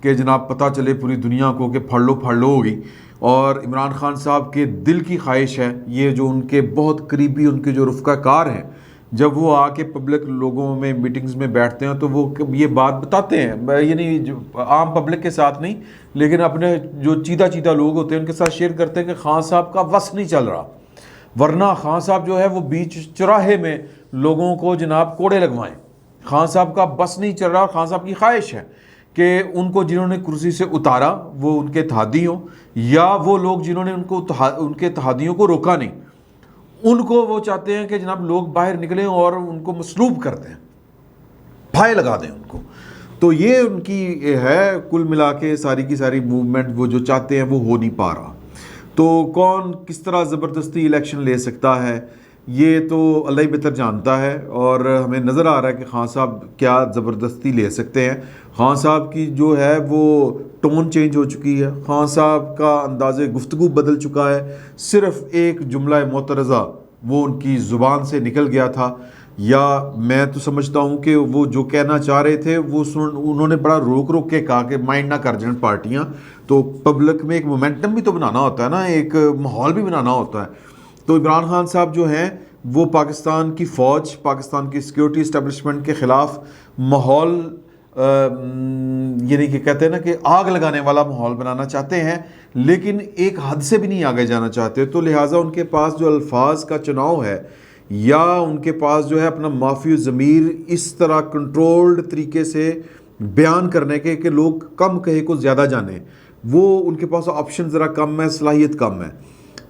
کہ جناب پتہ چلے پوری دنیا کو کہ پھڑ لو ہوگی. اور عمران خان صاحب کے دل کی خواہش ہے، یہ جو ان کے بہت قریبی ان کے جو رفقا کار ہیں، جب وہ آ کے پبلک لوگوں میں میٹنگز میں بیٹھتے ہیں تو وہ یہ بات بتاتے ہیں، یعنی عام پبلک کے ساتھ نہیں لیکن اپنے جو چیدہ لوگ ہوتے ہیں ان کے ساتھ شیئر کرتے ہیں کہ خان صاحب کا وس نہیں چل رہا، ورنہ خان صاحب جو ہے وہ بیچ چراہے میں لوگوں کو جناب کوڑے لگوائیں. خان صاحب کا بس نہیں چل رہا. خان صاحب کی خواہش ہے کہ ان کو جنہوں نے کرسی سے اتارا وہ ان کے اتحادی ہوں، یا وہ لوگ جنہوں نے ان کے اتحادیوں کو روکا نہیں، ان کو وہ چاہتے ہیں کہ جناب لوگ باہر نکلیں اور ان کو مسلوب کر دیں، پھائے لگا دیں ان کو. تو یہ ان کی ہے کل ملا کے ساری کی ساری موومنٹ، وہ جو چاہتے ہیں وہ ہو نہیں پا رہا. تو کون کس طرح زبردستی الیکشن لے سکتا ہے یہ تو اللہ ہی بہتر جانتا ہے، اور ہمیں نظر آ رہا ہے کہ خان صاحب کیا زبردستی لے سکتے ہیں. خان صاحب کی جو ہے وہ ٹون چینج ہو چکی ہے، خان صاحب کا انداز گفتگو بدل چکا ہے. صرف ایک جملہ معترضہ وہ ان کی زبان سے نکل گیا تھا، یا میں تو سمجھتا ہوں کہ وہ جو کہنا چاہ رہے تھے وہ انہوں نے بڑا روک کے کہا کہ مائنڈ نہ کر جائیں پارٹیاں. تو پبلک میں ایک مومنٹم بھی تو بنانا ہوتا ہے نا، ایک ماحول بھی بنانا ہوتا ہے. تو عمران خان صاحب جو ہیں وہ پاکستان کی فوج، پاکستان کی سیکیورٹی اسٹیبلشمنٹ کے خلاف ماحول یعنی کہ کہتے ہیں نا کہ آگ لگانے والا ماحول بنانا چاہتے ہیں، لیکن ایک حد سے بھی نہیں آگے جانا چاہتے. تو لہٰذا ان کے پاس جو الفاظ کا چناؤ ہے، یا ان کے پاس جو ہے اپنا معافی ضمیر اس طرح کنٹرولڈ طریقے سے بیان کرنے کے کہ لوگ کم کہے کو زیادہ جانیں، وہ ان کے پاس آپشن ذرا کم ہے، صلاحیت کم ہے.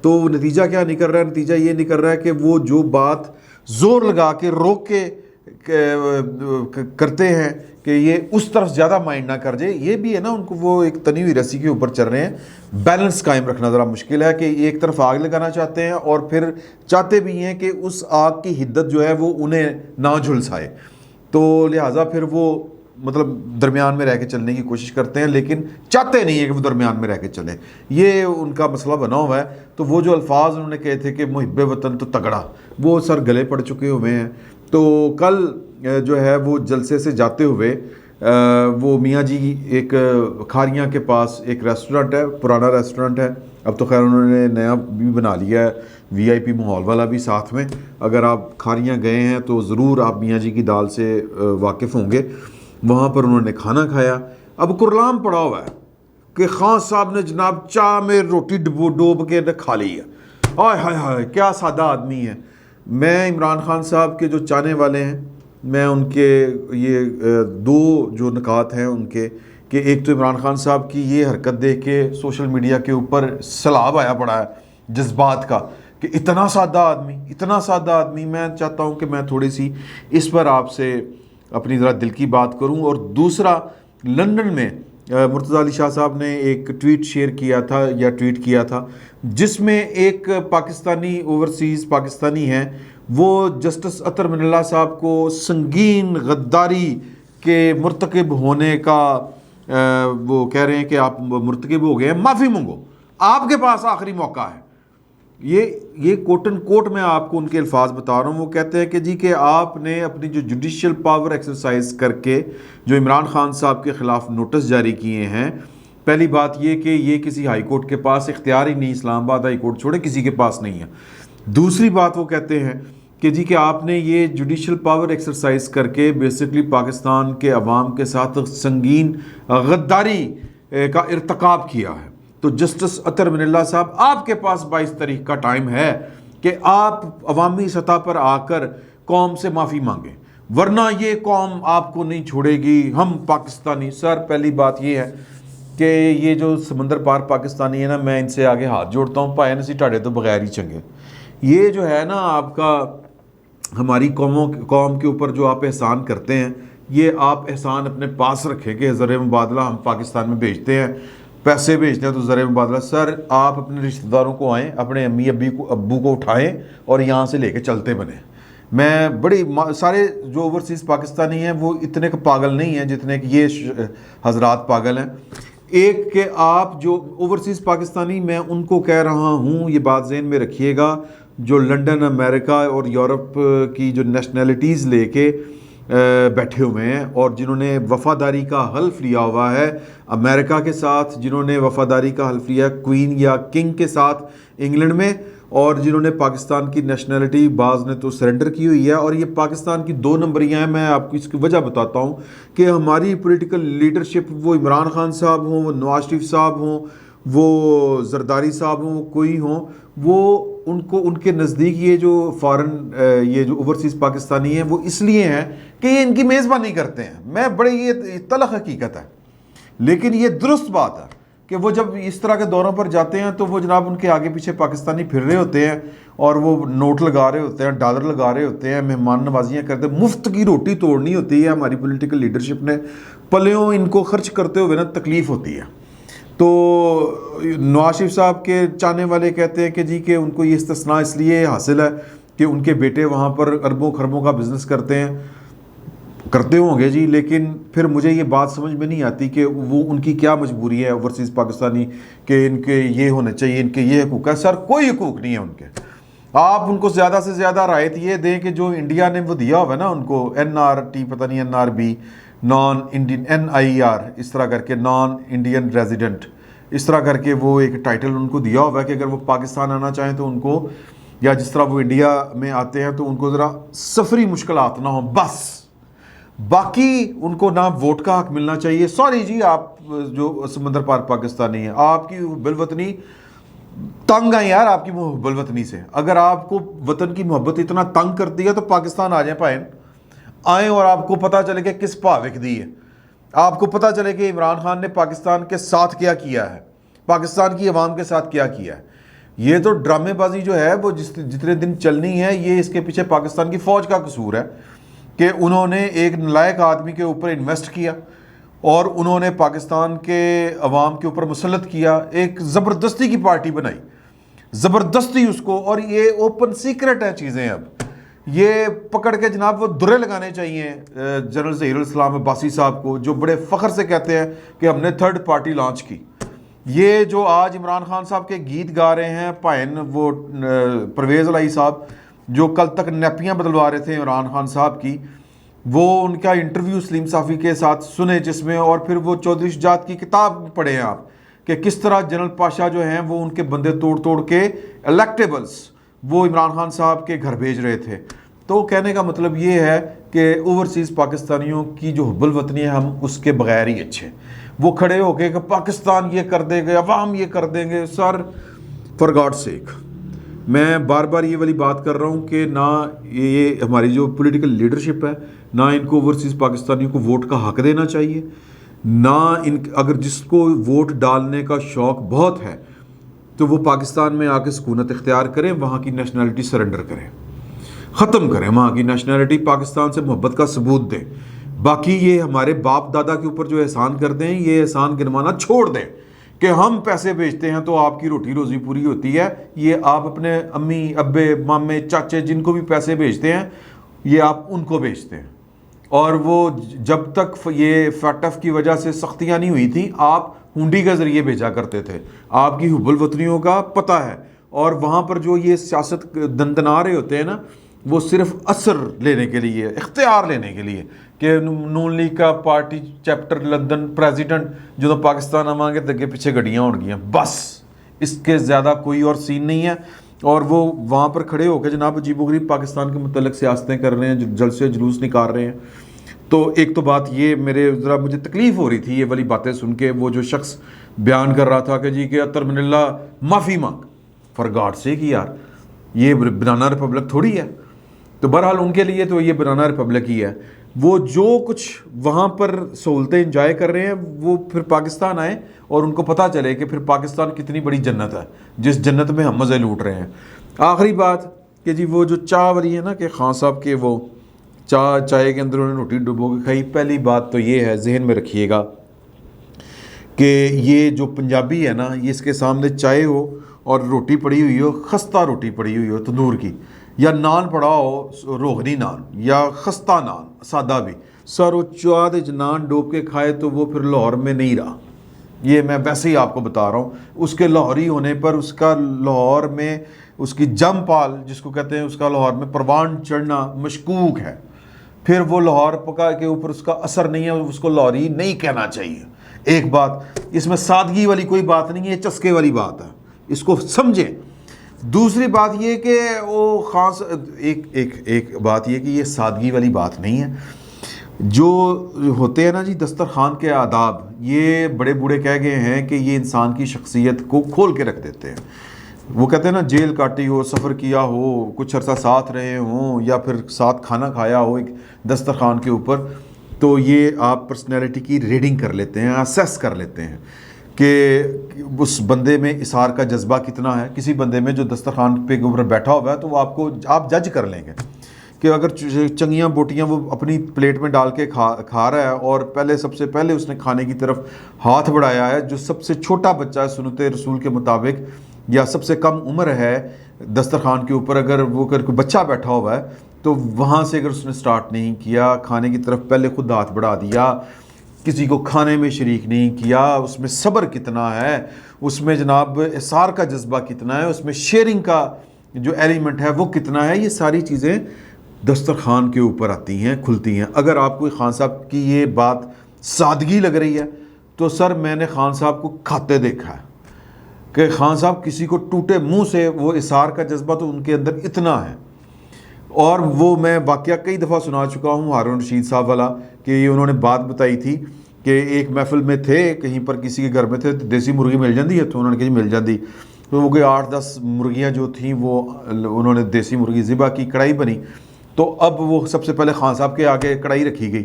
تو نتیجہ کیا نکل رہا ہے؟ نتیجہ یہ نکل رہا ہے کہ وہ جو بات زور لگا کے روک کے کرتے ہیں کہ یہ اس طرف زیادہ مائنڈ نہ کر جائے. یہ بھی ہے نا ان کو، وہ ایک تنی ہوئی رسی کے اوپر چل رہے ہیں. بیلنس قائم رکھنا ذرا مشکل ہے کہ ایک طرف آگ لگانا چاہتے ہیں اور پھر چاہتے بھی ہیں کہ اس آگ کی حدت جو ہے وہ انہیں نہ جھلسائے. تو لہٰذا پھر وہ مطلب درمیان میں رہ کے چلنے کی کوشش کرتے ہیں، لیکن چاہتے نہیں ہیں کہ وہ درمیان میں رہ کے چلیں. یہ ان کا مسئلہ بنا ہوا ہے. تو وہ جو الفاظ انہوں نے کہے تھے کہ محب وطن تو تگڑا، وہ سر گلے پڑ چکے ہوئے ہیں. تو کل جو ہے وہ جلسے سے جاتے ہوئے وہ میاں جی ایک کھاریاں کے پاس ایک ریسٹورنٹ ہے، پرانا ریسٹورنٹ ہے، اب تو خیر انہوں نے نیا بھی بنا لیا ہے، وی آئی پی ماحول والا بھی ساتھ میں. اگر آپ کھاریاں گئے ہیں تو ضرور آپ میاں جی کی دال سے واقف ہوں گے. وہاں پر انہوں نے کھانا کھایا. اب کرلام پڑا ہوا ہے کہ خان صاحب نے جناب چاہ میں روٹی ڈوب کے کھا لی ہے. ہائے ہائے ہائے کیا سادہ آدمی ہے. میں عمران خان صاحب کے جو چاہنے والے ہیں، میں ان کے یہ دو جو نکات ہیں ان کے، کہ ایک تو عمران خان صاحب کی یہ حرکت دیکھ کے سوشل میڈیا کے اوپر سیلاب آیا پڑا ہے جذبات کا کہ اتنا سادہ آدمی. میں چاہتا ہوں کہ میں تھوڑی سی اس پر آپ سے اپنی ذرا دل کی بات کروں. اور دوسرا، لندن میں مرتضی علی شاہ صاحب نے ایک ٹویٹ کیا تھا جس میں ایک پاکستانی اوورسیز پاکستانی ہیں، وہ جسٹس اطہر من اللہ صاحب کو سنگین غداری کے مرتکب ہونے کا وہ کہہ رہے ہیں کہ آپ مرتکب ہو گئے ہیں، معافی مانگو، آپ کے پاس آخری موقع ہے. یہ کوٹ اینڈ کوٹ میں آپ کو ان کے الفاظ بتا رہا ہوں. وہ کہتے ہیں کہ جی کہ آپ نے اپنی جو جوڈیشل پاور ایکسرسائز کر کے جو عمران خان صاحب کے خلاف نوٹس جاری کیے ہیں، پہلی بات یہ کہ یہ کسی ہائی کورٹ کے پاس اختیار ہی نہیں، اسلام آباد ہائی کورٹ چھوڑے کسی کے پاس نہیں ہے. دوسری بات وہ کہتے ہیں کہ جی کہ آپ نے یہ جوڈیشل پاور ایکسرسائز کر کے بیسکلی پاکستان کے عوام کے ساتھ سنگین غداری کا ارتکاب کیا ہے. تو جسٹس اطہر من اللہ صاحب، آپ کے پاس 22 تاریخ کا ٹائم ہے کہ آپ عوامی سطح پر آ کر قوم سے معافی مانگیں، ورنہ یہ قوم آپ کو نہیں چھوڑے گی. ہم پاکستانی، سر پہلی بات یہ ہے کہ یہ جو سمندر پار پاکستانی ہے نا، میں ان سے آگے ہاتھ جوڑتا ہوں، پائے نسی ٹاڑے تو بغیر ہی چنگے. یہ جو ہے نا آپ کا ہماری قوم کے اوپر جو آپ احسان کرتے ہیں، یہ آپ احسان اپنے پاس رکھیں کہ زر مبادلہ ہم پاکستان میں بھیجتے ہیں، پیسے بھیجتے ہیں تو زر مبادلہ. سر آپ اپنے رشتہ داروں کو آئیں، اپنے امی ابو کو اٹھائیں اور یہاں سے لے کے چلتے بنیں. میں سارے جو اوورسیز پاکستانی ہیں وہ اتنے پاگل نہیں ہیں جتنے کہ یہ حضرات پاگل ہیں. ایک کہ آپ جو اوورسیز پاکستانی، میں ان کو کہہ رہا ہوں، یہ بات ذہن میں رکھیے گا، جو لنڈن، امریکہ اور یورپ کی جو نیشنلٹیز لے کے بیٹھے ہوئے ہیں اور جنہوں نے وفاداری کا حلف لیا ہوا ہے امریکہ کے ساتھ، جنہوں نے وفاداری کا حلف لیا کوئین یا کنگ کے ساتھ انگلینڈ میں، اور جنہوں نے پاکستان کی نیشنلٹی بعض نے تو سرنڈر کی ہوئی ہے. اور یہ پاکستان کی 2 نمبریاں ہیں. میں آپ کو اس کی وجہ بتاتا ہوں کہ ہماری پولیٹیکل لیڈرشپ، وہ عمران خان صاحب ہوں، وہ نواز شریف صاحب ہوں، وہ زرداری صاحب ہوں، کوئی ہوں، وہ ان کے نزدیک یہ جو فارن یہ جو اوورسیز پاکستانی ہیں وہ اس لیے ہیں کہ یہ ان کی میزبانی کرتے ہیں. میں بڑے یہ تلخ حقیقت ہے، لیکن یہ درست بات ہے کہ وہ جب اس طرح کے دوروں پر جاتے ہیں تو وہ جناب ان کے آگے پیچھے پاکستانی پھر رہے ہوتے ہیں اور وہ نوٹ لگا رہے ہوتے ہیں، ڈالر لگا رہے ہوتے ہیں، مہمان نوازیاں کرتے ہیں. مفت کی روٹی توڑنی ہوتی ہے ہماری پولیٹیکل لیڈرشپ نے، پلیوں ان کو خرچ کرتے ہوئے نا تکلیف ہوتی ہے. تو نواز شریف صاحب کے چاہنے والے کہتے ہیں کہ جی کہ ان کو یہ استثناء اس لیے حاصل ہے کہ ان کے بیٹے وہاں پر اربوں خربوں کا بزنس کرتے ہوں گے جی، لیکن پھر مجھے یہ بات سمجھ میں نہیں آتی کہ وہ ان کی کیا مجبوری ہے اوورسیز پاکستانی کہ ان کے یہ ہونے چاہیے، ان کے یہ حقوق ہے. سر کوئی حقوق نہیں ہے ان کے. آپ ان کو زیادہ سے زیادہ رعایت یہ دیں کہ جو انڈیا نے وہ دیا ہوا ہے نا ان کو NRT، پتہ نہیں NRB، نان انڈین، NIR، اس طرح کر کے نان انڈین ریزیڈنٹ، اس طرح کر کے وہ ایک ٹائٹل ان کو دیا ہوا ہے کہ اگر وہ پاکستان آنا چاہیں تو ان کو، یا جس طرح وہ انڈیا میں آتے ہیں تو ان کو ذرا سفری مشکلات نہ ہوں بس. باقی ان کو نہ ووٹ کا حق ملنا چاہیے. سوری جی، آپ جو سمندر پار پاکستانی ہیں، آپ کی بالوطنی تنگ ہے یار آپ کی بالوطنی سے. اگر آپ کو وطن کی محبت اتنا تنگ کرتی ہے تو پاکستان آ جائیں، آئیں اور آپ کو پتہ چلے کہ کس بھا وکدی ہے. آپ کو پتہ چلے کہ عمران خان نے پاکستان کے ساتھ کیا کیا ہے، پاکستان کی عوام کے ساتھ کیا کیا ہے. یہ تو ڈرامے بازی جو ہے وہ جتنے دن چلنی ہے، یہ اس کے پیچھے پاکستان کی فوج کا قصور ہے کہ انہوں نے ایک نالائق آدمی کے اوپر انویسٹ کیا اور انہوں نے پاکستان کے عوام کے اوپر مسلط کیا، ایک زبردستی کی پارٹی بنائی، زبردستی اس کو. اور یہ اوپن سیکرٹ ہیں چیزیں. اب یہ پکڑ کے جناب وہ درے لگانے چاہیے جنرل ظہیر الاسلام عباسی صاحب کو، جو بڑے فخر سے کہتے ہیں کہ ہم نے 3rd پارٹی لانچ کی. یہ جو آج عمران خان صاحب کے گیت گا رہے ہیں پائن، وہ پرویز الہی صاحب جو کل تک نیپیاں بدلوا رہے تھے عمران خان صاحب کی، وہ ان کا انٹرویو سلیم صافی کے ساتھ سنے جس میں، اور پھر وہ چودھری شجاعت کی کتاب پڑھیں آپ کہ کس طرح جنرل پاشا جو ہیں وہ ان کے بندے توڑ کے الیکٹیبلز وہ عمران خان صاحب کے گھر بھیج رہے تھے. تو کہنے کا مطلب یہ ہے کہ اوورسیز پاکستانیوں کی جو حب الوطنی ہے ہم اس کے بغیر ہی اچھے. وہ کھڑے ہو کے کہ پاکستان یہ کر دے گے، عوام یہ کر دیں گے. سر فار گاڈ سیک، میں بار بار یہ والی بات کر رہا ہوں کہ نہ یہ ہماری جو پولیٹیکل لیڈرشپ ہے، نہ ان کو اوورسیز پاکستانیوں کو ووٹ کا حق دینا چاہیے، نہ اگر جس کو ووٹ ڈالنے کا شوق بہت ہے تو وہ پاکستان میں آ کے سکونت اختیار کریں، وہاں کی نیشنلٹی سرنڈر کریں، ختم کریں وہاں کی نیشنلٹی، پاکستان سے محبت کا ثبوت دیں. باقی یہ ہمارے باپ دادا کے اوپر جو احسان کرتے ہیں، یہ احسان گنوانا چھوڑ دیں کہ ہم پیسے بھیجتے ہیں تو آپ کی روٹی روزی پوری ہوتی ہے. یہ آپ اپنے امی ابے مامے چاچے جن کو بھی پیسے بھیجتے ہیں، یہ آپ ان کو بھیجتے ہیں. اور وہ جب تک یہ فیٹف کی وجہ سے سختیاں نہیں ہوئی تھیں، آپ ہنڈی کے ذریعے بھیجا کرتے تھے. آپ کی حب الوطنیوں کا پتہ ہے. اور وہاں پر جو یہ سیاست دندنا رہے ہوتے ہیں نا، وہ صرف اثر لینے کے لیے، اختیار لینے کے لیے کہ نون لیگ کا پارٹی چیپٹر لندن پریزیڈنٹ جو پاکستان آوانگے تو اگے پیچھے گڈیاں ہون گیاں، بس اس کے زیادہ کوئی اور سین نہیں ہے. اور وہ وہاں پر کھڑے ہو کے جناب عجیب و غریب پاکستان کے متعلق سیاستیں کر رہے ہیں، جلسے جلوس نکال رہے ہیں. تو ایک تو بات یہ مجھے تکلیف ہو رہی تھی یہ والی باتیں سن کے. وہ جو شخص بیان کر رہا تھا کہ جی کہ اطہر من اللہ معافی مانگ، فار گاڈ سے کہ یار یہ بنانا ریپبلک تھوڑی ہے. تو بہرحال ان کے لیے تو یہ بنانا ریپبلک ہی ہے. وہ جو کچھ وہاں پر سہولتیں انجوائے کر رہے ہیں وہ پھر پاکستان آئیں اور ان کو پتہ چلے کہ پھر پاکستان کتنی بڑی جنت ہے جس جنت میں ہم مزے لوٹ رہے ہیں. آخری بات کہ جی وہ جو چائے والی ہے نا کہ خان صاحب کے وہ چائے کے اندر انہوں نے روٹی ڈبو کے کھائی. پہلی بات تو یہ ہے ذہن میں رکھیے گا کہ یہ جو پنجابی ہے نا، یہ اس کے سامنے چائے ہو اور روٹی پڑی ہوئی ہو، خستہ روٹی پڑی ہوئی ہو تندور کی، یا نان پڑا ہو روغنی نان یا خستہ نان سادہ بھی، سر وہ چواد نان ڈوب کے کھائے تو وہ پھر لاہور میں نہیں رہا. یہ میں ویسے ہی آپ کو بتا رہا ہوں. اس کے لاہوری ہونے پر اس کا لاہور میں اس کی جم پال جس کو کہتے ہیں، اس کا لاہور میں پروان چڑھنا مشکوک ہے. پھر وہ لاہور پکا کے اوپر اس کا اثر نہیں ہے، اس کو لاہوری نہیں کہنا چاہیے. ایک بات اس میں سادگی والی کوئی بات نہیں ہے، چسکے والی بات ہے، اس کو سمجھیں. دوسری بات یہ کہ وہ خاص ایک بات یہ کہ یہ سادگی والی بات نہیں ہے. جو ہوتے ہیں نا جی دسترخوان کے آداب، یہ بڑے بوڑھے کہہ گئے ہیں کہ یہ انسان کی شخصیت کو کھول کے رکھ دیتے ہیں. وہ کہتے ہیں نا جیل کاٹی ہو، سفر کیا ہو، کچھ عرصہ ساتھ رہے ہوں، یا پھر ساتھ کھانا کھایا ہو ایک دسترخوان کے اوپر، تو یہ آپ پرسنالٹی کی ریڈنگ کر لیتے ہیں، اسیس کر لیتے ہیں کہ اس بندے میں اثار کا جذبہ کتنا ہے. کسی بندے میں جو دسترخوان پہ اوپر بیٹھا ہوا ہے تو وہ آپ جج کر لیں گے کہ اگر چنگیاں بوٹیاں وہ اپنی پلیٹ میں ڈال کے کھا رہا ہے اور سب سے پہلے اس نے کھانے کی طرف ہاتھ بڑھایا ہے، جو سب سے چھوٹا بچہ ہے سنت رسول کے مطابق، یا سب سے کم عمر ہے دسترخوان کے اوپر، اگر وہ کوئی بچہ بیٹھا ہوا ہے تو وہاں سے اگر اس نے سٹارٹ نہیں کیا کھانے کی طرف، پہلے خود ہاتھ بڑھا دیا، کسی کو کھانے میں شریک نہیں کیا، اس میں صبر کتنا ہے، اس میں جناب اثار کا جذبہ کتنا ہے، اس میں شیئرنگ کا جو ایلیمنٹ ہے وہ کتنا ہے، یہ ساری چیزیں دسترخوان کے اوپر آتی ہیں، کھلتی ہیں. اگر آپ کو خان صاحب کی یہ بات سادگی لگ رہی ہے تو سر میں نے خان صاحب کو کھاتے دیکھا ہے کہ خان صاحب کسی کو ٹوٹے منہ سے، وہ اثار کا جذبہ تو ان کے اندر اتنا ہے. اور وہ میں واقعہ کئی دفعہ سنا چکا ہوں ہارون رشید صاحب والا، کہ یہ انہوں نے بات بتائی تھی کہ ایک محفل میں تھے، کہیں پر کسی کے گھر میں تھے، دیسی مرغی مل جاتی ہے، تو انہوں نے کہا مل جاتی، تو وہ کوئی 8-10 مرغیاں جو تھیں وہ انہوں نے دیسی مرغی ذبح کی، کڑھائی بنی. تو اب وہ سب سے پہلے خان صاحب کے آگے کڑھائی رکھی گئی،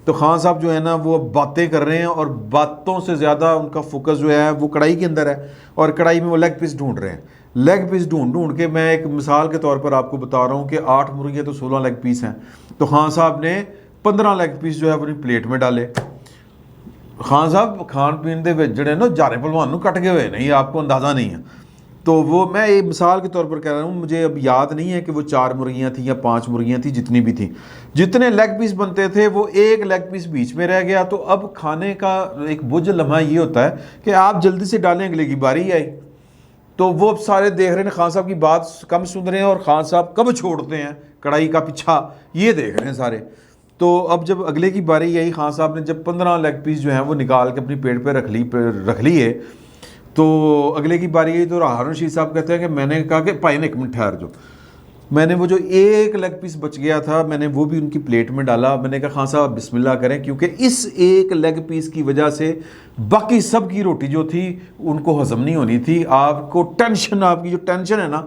تو خان صاحب جو ہے نا وہ باتیں کر رہے ہیں، اور باتوں سے زیادہ ان کا فوکس جو ہے وہ کڑھائی کے اندر ہے، اور کڑھائی میں وہ لیگ پیس ڈھونڈ رہے ہیں. لیگ پیس ڈھونڈ کے، میں ایک مثال کے طور پر آپ کو بتا رہا ہوں کہ 8 مرغیاں تو 16 لیگ پیس ہیں، تو خان صاحب نے 15 لیگ پیس جو ہے اپنی پلیٹ میں ڈالے. خان صاحب کھان پین دے وچ جڑے نا جارے پہلوان نوں کٹ گئے ہوئے نہیں، آپ کو اندازہ نہیں ہے. تو وہ میں ایک مثال کے طور پر کہہ رہا ہوں، مجھے اب یاد نہیں ہے کہ وہ 4 مرغیاں تھیں یا 5 مرغیاں تھیں، جتنی بھی تھیں، جتنے لیگ پیس بنتے تھے وہ ایک لیگ پیس بیچ میں رہ گیا. تو اب کھانے کا ایک بوجھ لمحہ یہ ہوتا ہے کہ آپ جلدی سے ڈالیں، اگلے کی باری آئی. تو وہ سارے دیکھ رہے ہیں خان صاحب کی بات کم سن رہے ہیں، اور خان صاحب کب چھوڑتے ہیں کڑھائی کا پیچھا، یہ دیکھ رہے ہیں سارے. تو اب جب اگلے کی باری آئی، خان صاحب نے جب 15 لیگ پیس جو ہیں وہ نکال کے اپنی پیٹ پہ رکھ لیے، تو اگلے کی باری آئی. تو ہارون رشید صاحب کہتے ہیں کہ میں نے کہا کہ پائن ایک منٹ ٹھہر جو، میں نے وہ جو ایک لیگ پیس بچ گیا تھا میں نے وہ بھی ان کی پلیٹ میں ڈالا. میں نے کہا خان صاحب بسم اللہ کریں، کیونکہ اس ایک لیگ پیس کی وجہ سے باقی سب کی روٹی جو تھی ان کو ہضم نہیں ہونی تھی. آپ کو ٹینشن، آپ کی جو ٹینشن ہے نا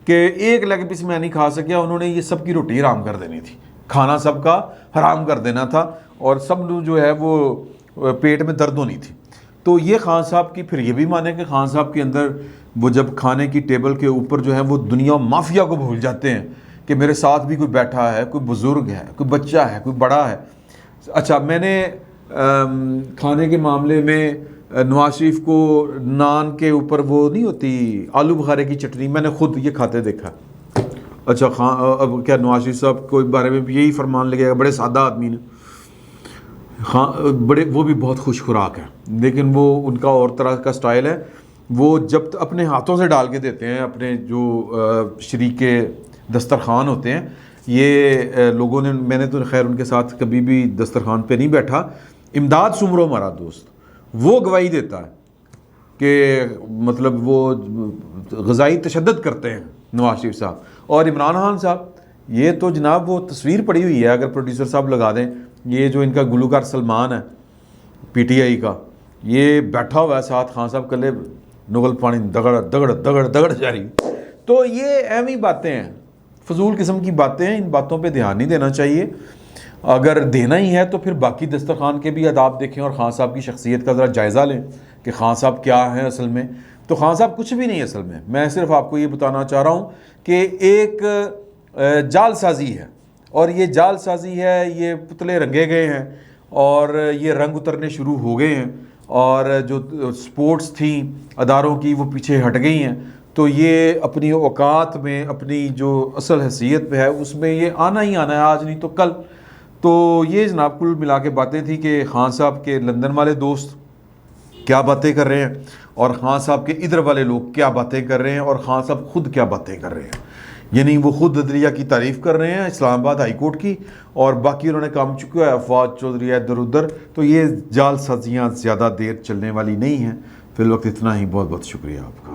کہ ایک لیگ پیس میں نہیں کھا سکیا، انہوں نے یہ سب کی روٹی حرام کر دینی تھی، کھانا سب کا حرام کر دینا تھا، اور سب جو ہے وہ پیٹ میں درد ہونی تھی. تو یہ خان صاحب کی، پھر یہ بھی مانے کہ خان صاحب کے اندر وہ جب کھانے کی ٹیبل کے اوپر جو ہے وہ دنیا مافیا کو بھول جاتے ہیں کہ میرے ساتھ بھی کوئی بیٹھا ہے، کوئی بزرگ ہے، کوئی بچہ ہے، کوئی بڑا ہے. اچھا، میں نے کھانے کے معاملے میں نواز شریف کو نان کے اوپر وہ نہیں ہوتی آلو بخارے کی چٹنی، میں نے خود یہ کھاتے دیکھا. اچھا اب کیا نواز شریف صاحب کو بارے میں بھی یہی فرمان لگے گا؟ بڑے سادہ آدمی نے، بڑے، وہ بھی بہت خوش خوراک ہے، لیکن وہ ان کا اور طرح کا سٹائل ہے. وہ جب اپنے ہاتھوں سے ڈال کے دیتے ہیں، اپنے جو شریک دسترخوان ہوتے ہیں، یہ لوگوں نے، میں نے تو خیر ان کے ساتھ کبھی بھی دسترخوان پہ نہیں بیٹھا. امداد سمرو ہمارا دوست، وہ گواہی دیتا ہے کہ مطلب وہ غذائی تشدد کرتے ہیں نواز شریف صاحب. اور عمران خان صاحب، یہ تو جناب وہ تصویر پڑی ہوئی ہے، اگر پروڈیوسر صاحب لگا دیں، یہ جو ان کا گلوکار سلمان ہے پی ٹی آئی کا، یہ بیٹھا ہوا ہے ساتھ خان صاحب کلے نغل پانی دگڑ دگڑ دگڑ دگڑ جاری. تو یہ اہم ہی باتیں ہیں، فضول قسم کی باتیں ہیں، ان باتوں پہ دھیان نہیں دینا چاہیے. اگر دینا ہی ہے تو پھر باقی دسترخوان کے بھی آداب دیکھیں، اور خان صاحب کی شخصیت کا ذرا جائزہ لیں کہ خان صاحب کیا ہیں اصل میں. تو خان صاحب کچھ بھی نہیں اصل میں صرف آپ کو یہ بتانا چاہ رہا ہوں کہ ایک جال سازی ہے، اور یہ جال سازی ہے، یہ پتلے رنگے گئے ہیں اور یہ رنگ اترنے شروع ہو گئے ہیں، اور جو سپورٹس تھیں اداروں کی وہ پیچھے ہٹ گئی ہیں. تو یہ اپنی اوقات میں، اپنی جو اصل حیثیت پہ ہے اس میں یہ آنا ہی آنا ہے، آج نہیں تو کل. تو یہ جناب کل ملا کے باتیں تھیں کہ خان صاحب کے لندن والے دوست کیا باتیں کر رہے ہیں، اور خان صاحب کے ادھر والے لوگ کیا باتیں کر رہے ہیں، اور خان صاحب خود کیا باتیں کر رہے ہیں. یعنی وہ خود عدلیہ کی تعریف کر رہے ہیں اسلام آباد ہائی کورٹ کی، اور باقی انہوں نے کام چکا ہے افواج چودھری ادھر ادھر. تو یہ جال سازیاں زیادہ دیر چلنے والی نہیں ہیں. فی الوقت اتنا ہی. بہت بہت شکریہ آپ کا.